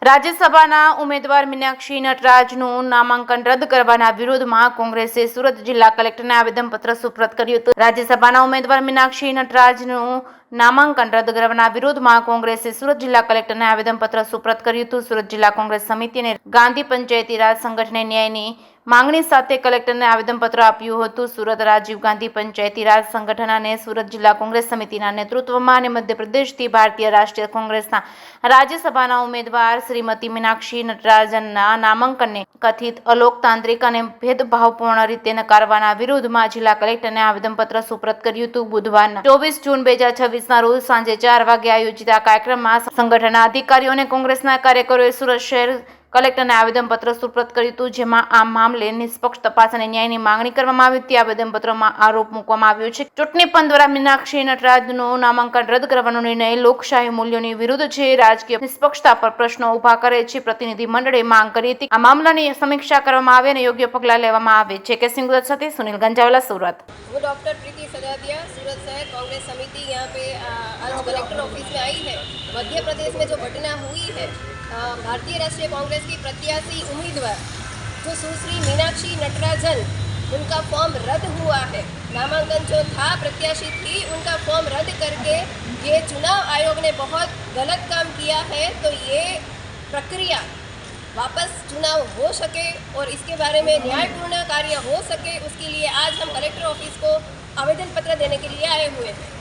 રાજ્યસભાના ઉમેદવાર મીનાક્ષી નટરાજનું નામાંકન રદ કરવાના વિરોધમાં કોંગ્રેસે સુરત જિલ્લા કલેક્ટરને આવેદનપત્ર સુપ્રત કર્યું હતું। રાજ્યસભાના ઉમેદવાર મીનાક્ષી નટરાજનું નામાંકન રદ કરવાના વિરોધમાં કોંગ્રેસે સુરત જિલ્લા કલેક્ટરને આવેદનપત્ર સુપ્રત કર્યું હતું। સુરત જિલ્લા કોંગ્રેસ સમિતિ અને ગાંધી પંચાયતી રાજ સંગઠને ન્યાયની માંગણી સાથે કલેક્ટરને આવેદનપત્ર આપ્યું હતું। સુરત રાજીવ ગાંધી પંચાયતી રાજ સંગઠન અને સુરત જિલ્લા કોંગ્રેસ સમિતિના નેતૃત્વમાં અને મધ્યપ્રદેશથી ભારતીય રાષ્ટ્રીય કોંગ્રેસના રાજ્યસભાના ઉમેદવાર શ્રીમતી મીનાક્ષી નટરાજનના નામાંકનને કથિત અલોકતાંત્રિક અને ભેદભાવપૂર્ણ રીતે નકારવાના વિરોધમાં જિલ્લા કલેક્ટરને આવેદનપત્ર સુપ્રત કર્યું હતું। બુધવારના 24 જૂન 2026ના રોજ સાંજે 4 વાગે આયોજિત આ કાર્યક્રમમાં સંગઠનના અધિકારીઓ અને કોંગ્રેસના કાર્યકરોએ સુરત શહેર કલેક્ટરને આવેદનપત્ર સુપ્રત કર્યું હતું, જેમાં આ મામલે નિષ્પક્ષ તપાસ અને ન્યાયની માંગણી કરવામાં આવી હતી। આવેદનપત્રમાં આરોપ મૂકવામાં આવ્યો છે કે ચૂંટણી પંચ દ્વારા મીનાક્ષી નટરાજનું નામાંકન રદ કરવાનો નિર્ણય લોકશાહી મૂલ્યોની વિરુદ્ધ છે, રાજકીય નિષ્પક્ષતા પર પ્રશ્નો ઉભા કરે છે। પ્રતિનિધિ મંડળે માંગ કરી હતી આ મામલાની સમીક્ષા કરવામાં આવે અને યોગ્ય પગલાં લેવામાં આવે છે। કે સિંહ સાથે સુनील गंजावाला, सूरत। वो डॉक्टर प्रीति सदादिया, सूरत शहर कांग्रेस समिति यहाँ पे आज कलेक्टर ऑफिस में आई है। मध्य प्रदेश में जो घटना हुई है, भारतीय राष्ट्रीय कांग्रेस की प्रत्याशी उम्मीदवार जो सुश्री मीनाक्षी नटराजन, उनका फॉर्म रद्द हुआ है। नामांकन जो था प्रत्याशी थी, उनका फॉर्म रद्द करके ये चुनाव आयोग ने बहुत गलत काम किया है। तो ये प्रक्रिया वापस चुनाव हो सके और इसके बारे में न्यायपूर्ण कार्य हो सके, उसके लिए आज हम कलेक्टर ऑफिस को आवेदन पत्र देने के लिए आए हुए हैं।